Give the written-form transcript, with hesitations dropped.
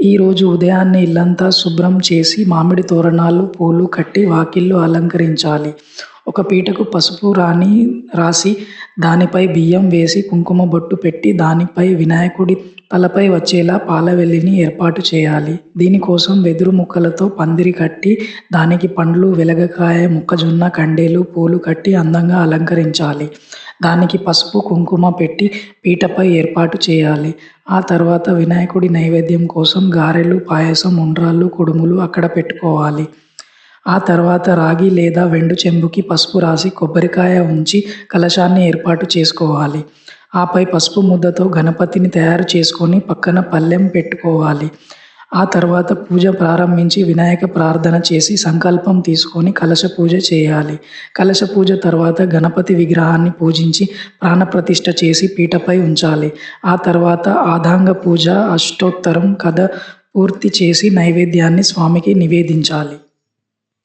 ఈరోజు ఉదయాన్నే ఇల్లంతా శుభ్రం చేసి మామిడి తోరణాలు, పూలు కట్టి వాకిళ్లు అలంకరించాలి. ఒక పీటకు పసుపు రాసి దానిపై బియ్యం వేసి కుంకుమ బొట్టు పెట్టి దానిపై వినాయకుడి తలపై వచ్చేలా పాలవెల్లిని ఏర్పాటు చేయాలి. దీనికోసం వెదురు ముక్కలతో పందిరి కట్టి దానికి పండ్లు, వెలగకాయ, మొక్కజొన్న కండేలు, పూలు కట్టి అందంగా అలంకరించాలి. దానికి పసుపు, కుంకుమ పెట్టి పీటపై ఏర్పాటు చేయాలి. ఆ తర్వాత వినాయకుడి నైవేద్యం కోసం గారెలు, పాయసం, ఉండ్రాళ్ళు, కుడుములు అక్కడ పెట్టుకోవాలి. ఆ తర్వాత రాగి లేదా వెండి చెంబుకి పసుపు రాసి కొబ్బరికాయ ఉంచి కలశాన్ని ఏర్పాటు చేసుకోవాలి. ఆపై పసుపు ముద్దతో గణపతిని తయారు చేసుకొని పక్కన పళ్ళెం పెట్టుకోవాలి. ఆ తర్వాత పూజ ప్రారంభించి వినాయక ప్రార్థన చేసి సంకల్పం తీసుకొని కలశ పూజ చేయాలి. కలశ పూజ తర్వాత గణపతి విగ్రహాన్ని పూజించి ప్రాణప్రతిష్ఠ చేసి పీటపై ఉంచాలి. ఆ తర్వాత ఆదాంగ పూజ, అష్టోత్తరం కథ పూర్తి చేసి నైవేద్యాన్ని స్వామికి నివేదించాలి.